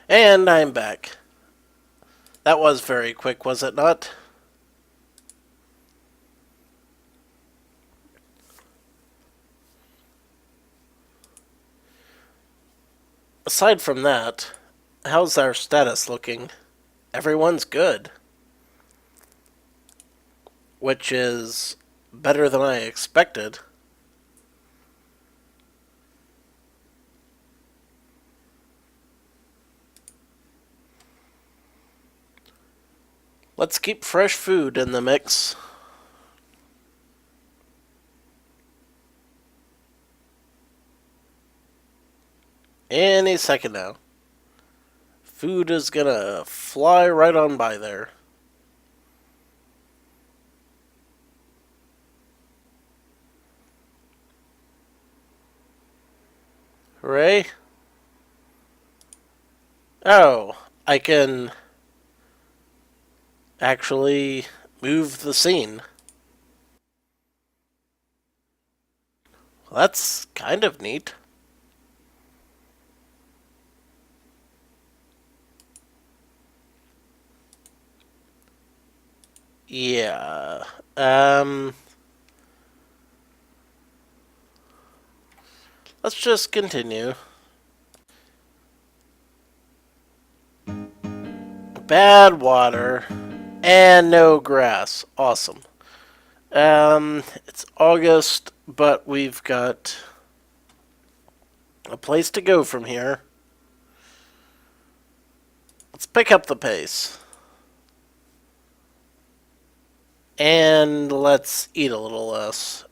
And I'm back. That was very quick, was it not? Aside from that, how's our status looking? Everyone's good. Which is better than I expected. Let's keep fresh food in the mix. Any second now. Food is gonna fly right on by there. Hooray. Oh, I can actually move the scene. Well, that's kind of neat. Yeah. Let's just continue. Bad water and no grass. Awesome. It's August, but we've got a place to go from here. Let's pick up the pace. And let's eat a little less.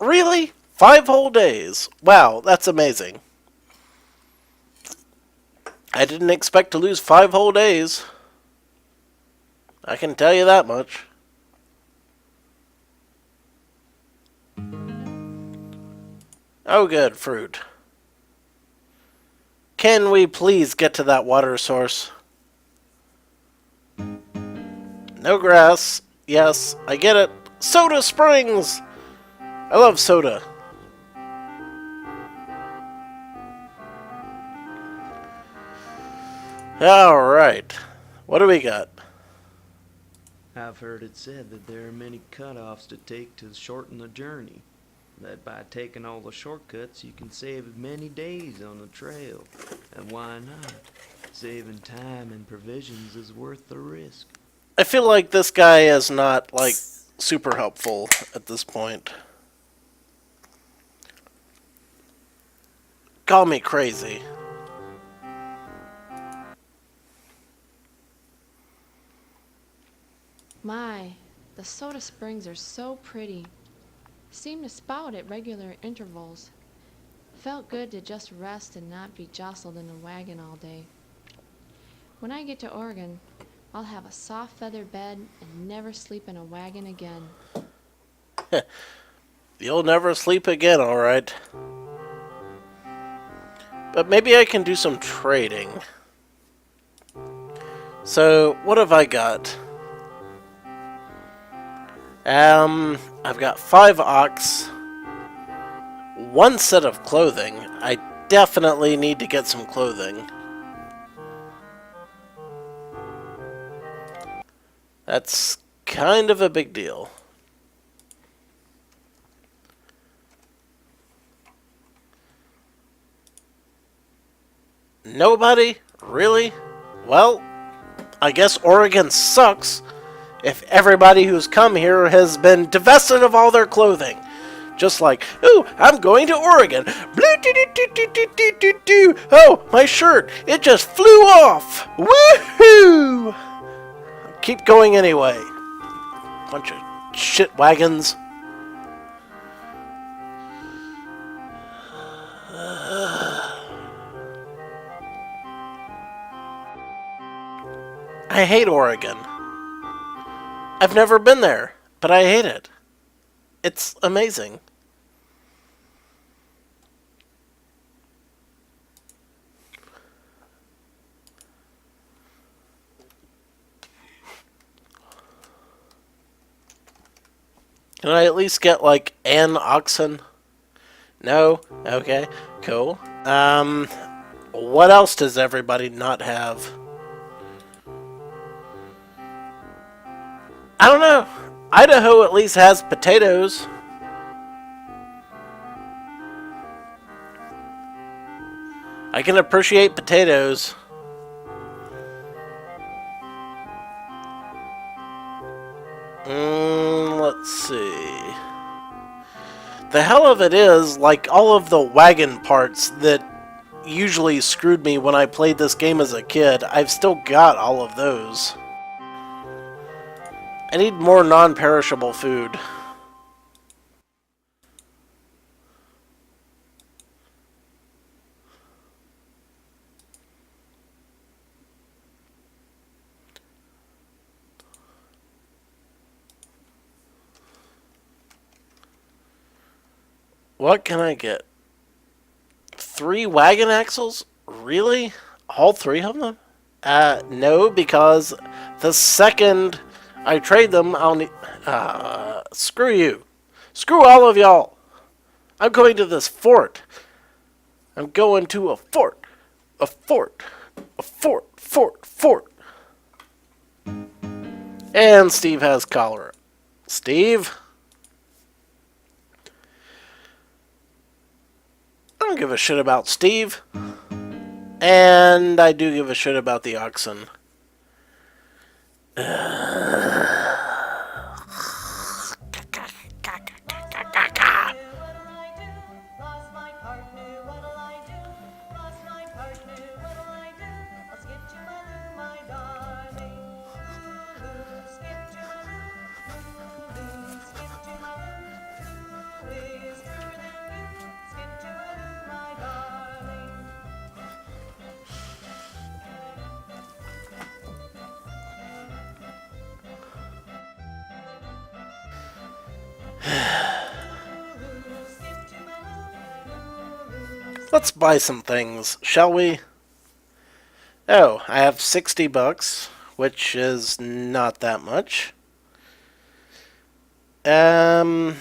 Really? 5 whole days? Wow, that's amazing. I didn't expect to lose 5 whole days. I can tell you that much. Oh good, fruit. Can we please get to that water source? No grass. Yes, I get it. Soda Springs! I love soda. Alright. What do we got? I've heard it said that there are many cutoffs to take to shorten the journey. That by taking all the shortcuts you can save many days on the trail. And why not? Saving time and provisions is worth the risk. I feel like this guy is not, like, super helpful at this point. Call me crazy. My, the soda springs are so pretty. Seem to spout at regular intervals. Felt good to just rest and not be jostled in a wagon all day. When I get to Oregon, I'll have a soft feather bed and never sleep in a wagon again. You'll never sleep again, alright. But maybe I can do some trading. So, what have I got? I've got 5 ox, 1 set of clothing. I definitely need to get some clothing. That's kind of a big deal. Nobody? Really? Well, I guess Oregon sucks if everybody who's come here has been divested of all their clothing. Just like, ooh, I'm going to Oregon. Oh, my shirt, it just flew off. Woohoo! Keep going anyway. Bunch of shit wagons. I hate Oregon. I've never been there, but I hate it. It's amazing. Can I at least get, like, an oxen? No? Okay, cool. What else does everybody not have? I don't know. Idaho at least has potatoes. I can appreciate potatoes. Let's see. The hell of it is, like, all of the wagon parts that usually screwed me when I played this game as a kid, I've still got all of those. I need more non-perishable food. What can I get? 3 wagon axles? Really? All 3 of them? No, because the second I trade them, I'll need... screw you. Screw all of y'all. I'm going to this fort. I'm going to a fort. A fort. A fort. Fort. Fort. And Steve has cholera. Steve? I don't give a shit about Steve. And I do give a shit about the oxen. Let's buy some things, shall we? Oh, I have 60 bucks, which is not that much. I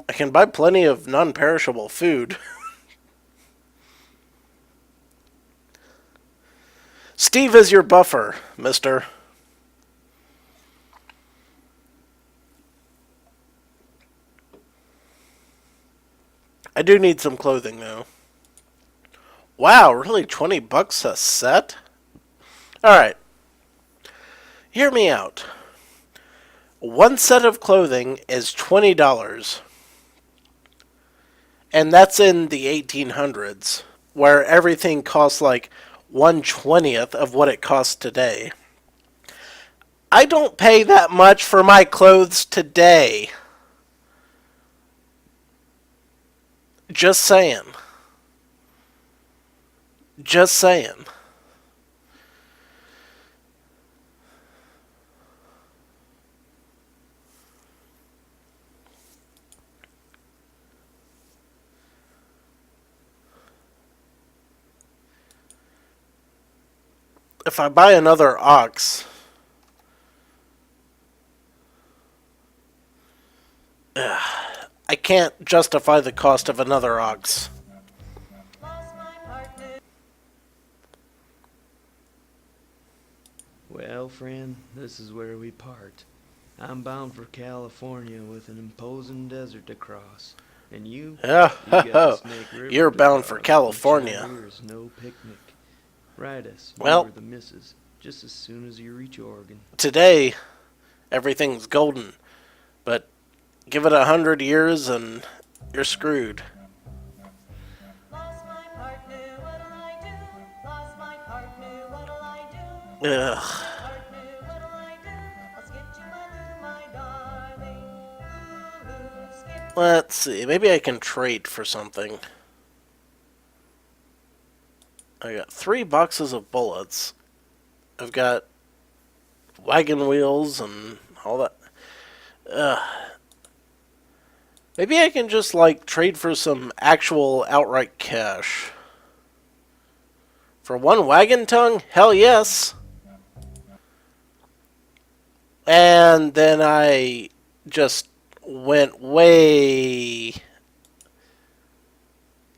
can buy plenty of non-perishable food. Steve is your buffer, mister. I do need some clothing, though. Wow, really? 20 bucks a set? Alright. Hear me out. One set of clothing is $20. And that's in the 1800s, where everything costs like 1/20th of what it costs today. I don't pay that much for my clothes today. Just saying. Just saying. If I buy another ox, I can't justify the cost of another ox. Well, friend, this is where we part. I'm bound for California with an imposing desert to cross. And you got the Snake River You're to bound for cross, California. which here's no picnic. Write us, Well, the missus, just as soon as you reach Oregon. Today, everything's golden. But give it 100 years and you're screwed. Ugh. Let's see. Maybe I can trade for something. I got 3 boxes of bullets. I've got wagon wheels and all that. Maybe I can just, like, trade for some actual outright cash. For 1 wagon tongue? Hell yes. And then I just went way,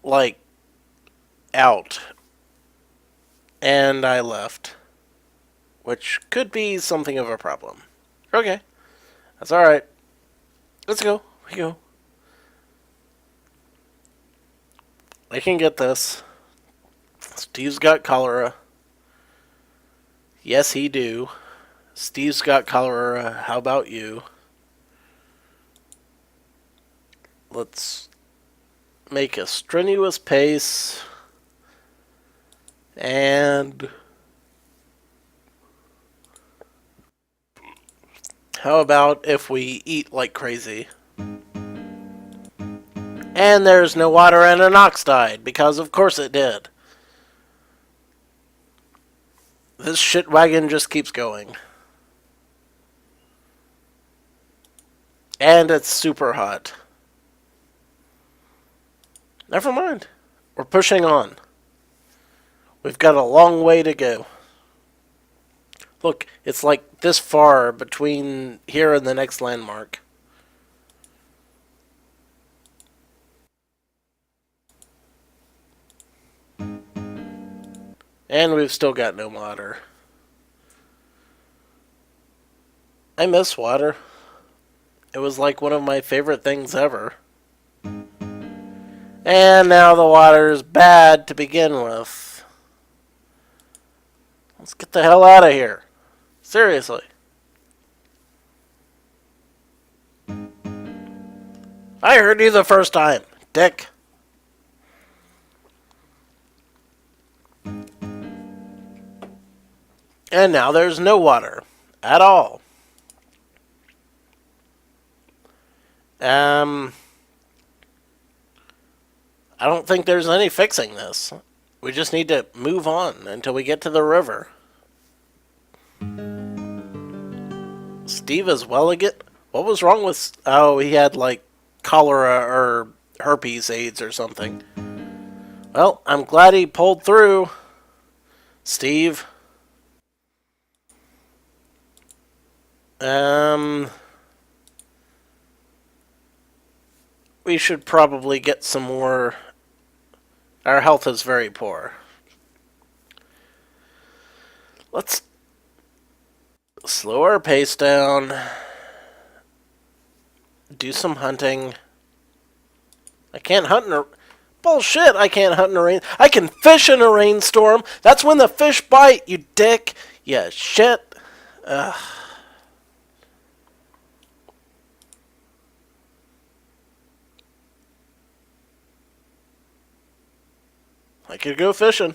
like, out. And I left. Which could be something of a problem. Okay. That's alright. Let's go. We go. I can get this. Steve's got cholera. Yes, he do. Steve's got cholera. How about you? Let's make a strenuous pace. And how about if we eat like crazy? And there's no water and an ox died, because of course it did. This shit wagon just keeps going. And it's super hot. Never mind. We're pushing on. We've got a long way to go. Look, it's like this far between here and the next landmark. And we've still got no water. I miss water. It was like one of my favorite things ever. And now the water is bad to begin with. Let's get the hell out of here. Seriously. I heard you the first time, dick. And now there's no water at all. I don't think there's any fixing this. We just need to move on until we get to the river. Steve is well again? What was wrong with... Oh, he had like cholera or herpes AIDS or something. Well, I'm glad he pulled through. Steve. We should probably get some more... Our health is very poor. Let's slow our pace down. Do some hunting. I can't hunt in a... Bullshit, I can't hunt in a rain... I can fish in a rainstorm! That's when the fish bite, you dick! You shit. Ugh. I could go fishing.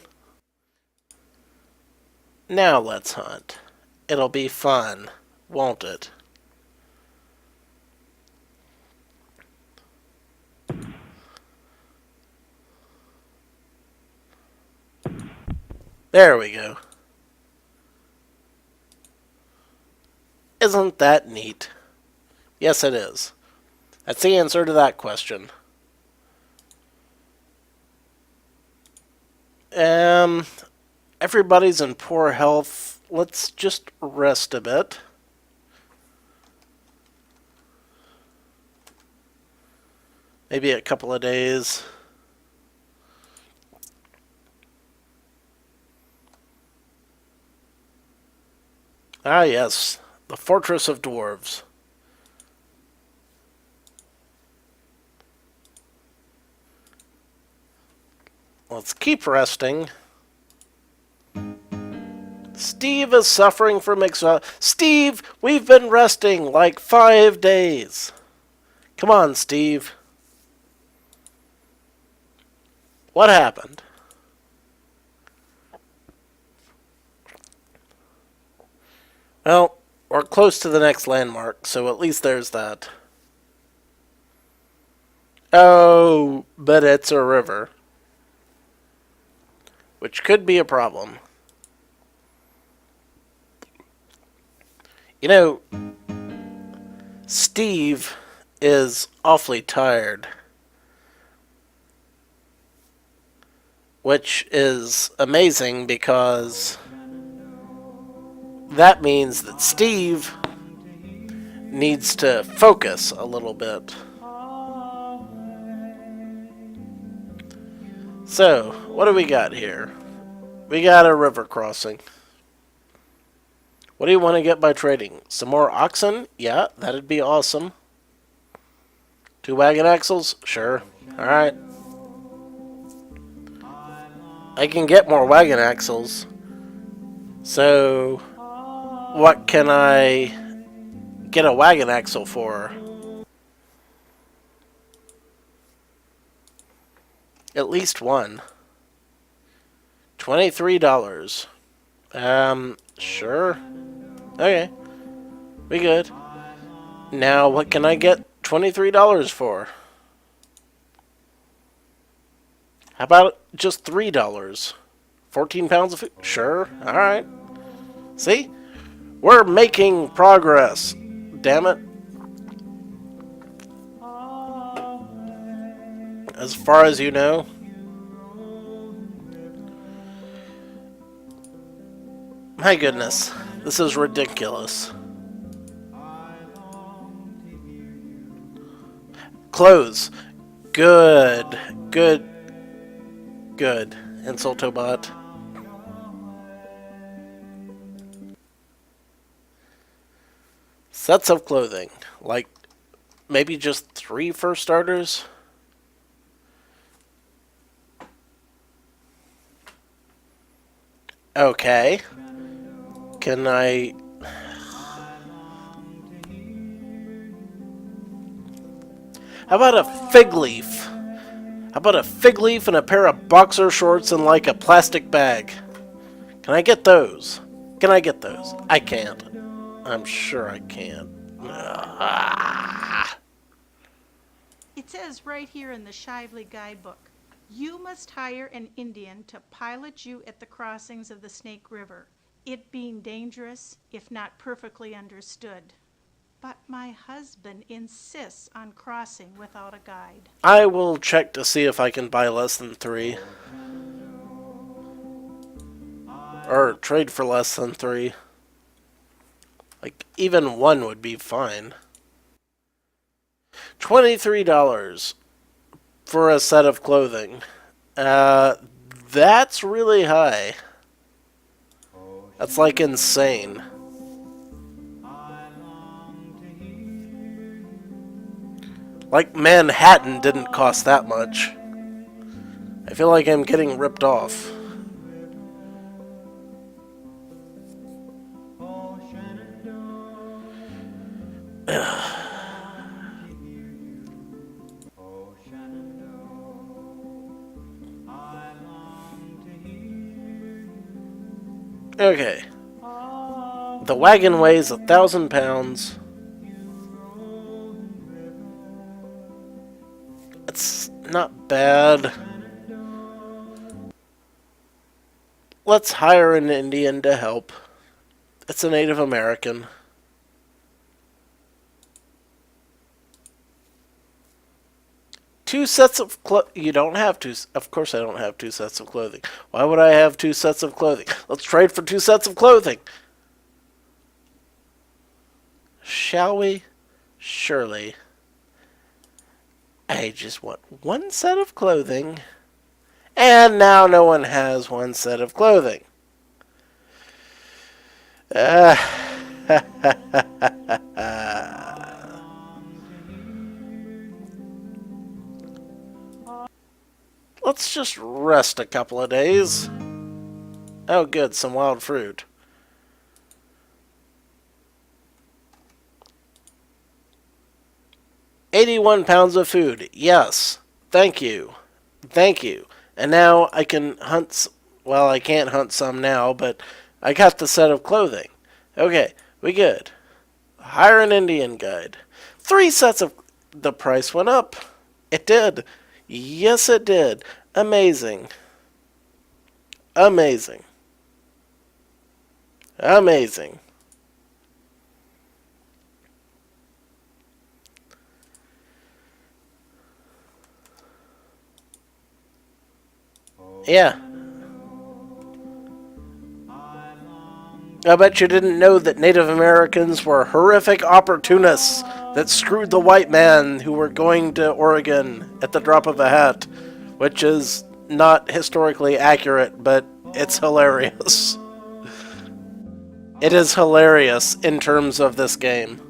Now let's hunt. It'll be fun, won't it? There we go. Isn't that neat? Yes, it is. That's the answer to that question. Everybody's in poor health. Let's just rest a bit. Maybe a couple of days. Ah, yes. The Fortress of Dwarves. Let's keep resting. Steve is suffering from Steve, we've been resting like 5 days. Come on, Steve. What happened? Well, we're close to the next landmark, so at least there's that. Oh, but it's a river. Which could be a problem. You know, Steve is awfully tired. Which is amazing because that means that Steve needs to focus a little bit. So, what do we got here? We got a river crossing. What do you want to get by trading? Some more oxen? Yeah, that'd be awesome. 2 wagon axles? Sure. Alright. I can get more wagon axles. So, what can I get a wagon axle for? At least one. $23. Sure. Okay. We good. Now, what can I get $23 for? How about just $3? 14 pounds of food? Sure. Alright. See? We're making progress. Damn it. As far as you know. My goodness. This is ridiculous. Clothes. Good. Good. Good. Insultobot. Sets of clothing. Like, maybe just 3 for starters? Okay. Can I... How about a fig leaf? How about a fig leaf and a pair of boxer shorts and like a plastic bag? Can I get those? Can I get those? I can't. I'm sure I can't. It says right here in the Shively guidebook, you must hire an Indian to pilot you at the crossings of the Snake River, it being dangerous, if not perfectly understood. But my husband insists on crossing without a guide. I will check to see if I can buy less than 3. Or trade for less than 3. Like, even 1 would be fine. $23 for a set of clothing. That's really high. That's like insane. Like Manhattan didn't cost that much. I feel like I'm getting ripped off. Okay. The wagon weighs 1,000 pounds. It's not bad. Let's hire an Indian to help. It's a Native American. Two sets of you don't have two. Of course I don't have 2 sets of clothing. Why would I have 2 sets of clothing? Let's trade for 2 sets of clothing. Shall we? Surely. I just want 1 set of clothing. And now no one has 1 set of clothing. Let's just rest a couple of days. Oh good, some wild fruit. $81 pounds of food. Yes. Thank you. Thank you. And now I can hunt... Well, I can't hunt some now, but I got the set of clothing. Okay, we good. Hire an Indian guide. 3 sets of... The price went up. It did. Yes, it did. Amazing. Amazing. Amazing. Yeah. I bet you didn't know that Native Americans were horrific opportunists that screwed the white man who were going to Oregon at the drop of a hat, which is not historically accurate, but it's hilarious. It is hilarious in terms of this game.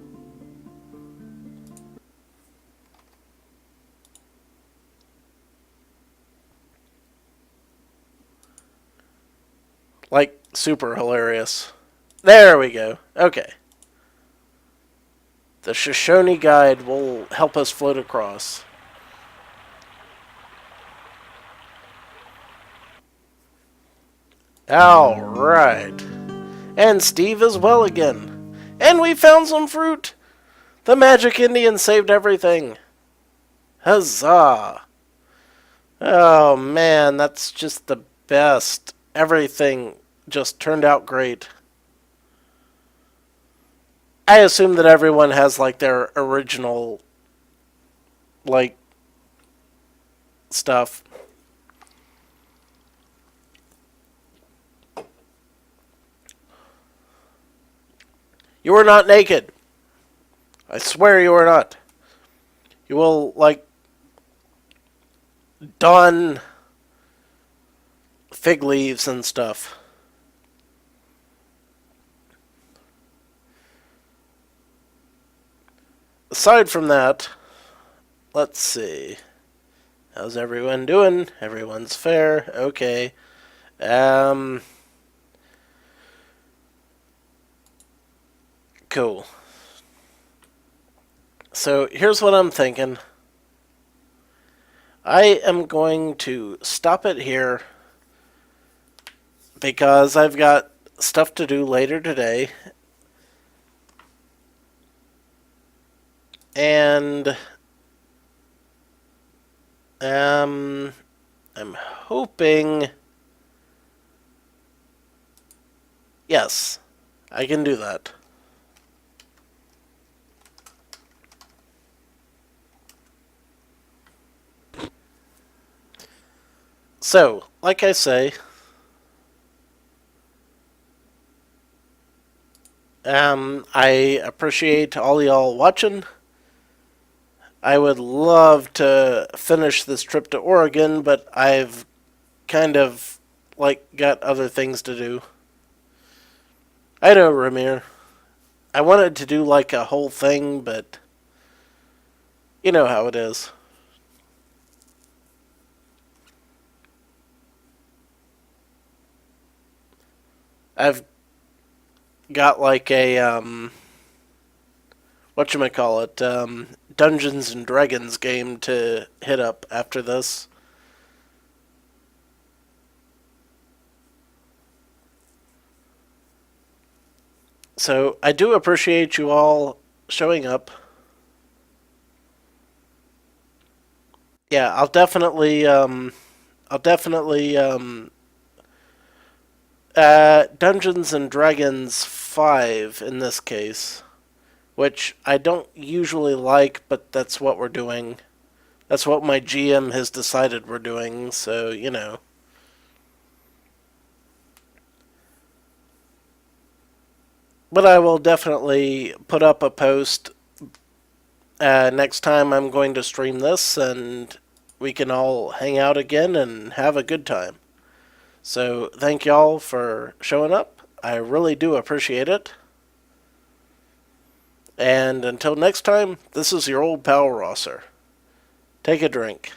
Like, super hilarious. There we go. Okay. The Shoshone guide will help us float across. Alright. And Steve is well again. And we found some fruit! The magic Indian saved everything. Huzzah! Oh man, that's just the best. Everything just turned out great. I assume that everyone has, like, their original, like, stuff. You are not naked. I swear you are not. You will, like, don fig leaves and stuff. Aside from that, let's see. How's everyone doing? Everyone's fair. Okay. Cool. So here's what I'm thinking. I am going to stop it here because I've got stuff to do later today. And I'm hoping, yes, I can do that. So, like I say, I appreciate all y'all watching. I would love to finish this trip to Oregon, but I've kind of, like, got other things to do. I know, Ramir. I wanted to do, like, a whole thing, but you know how it is. I've got, like, a, whatchamacallit, Dungeons and Dragons game to hit up after this. So, I do appreciate you all showing up. Yeah, I'll definitely, Dungeons and Dragons 5 in this case. Which I don't usually like, but that's what we're doing. That's what my GM has decided we're doing, so, you know. But I will definitely put up a post next time I'm going to stream this, and we can all hang out again and have a good time. So, thank y'all for showing up. I really do appreciate it. And until next time, this is your old pal Rosser. Take a drink.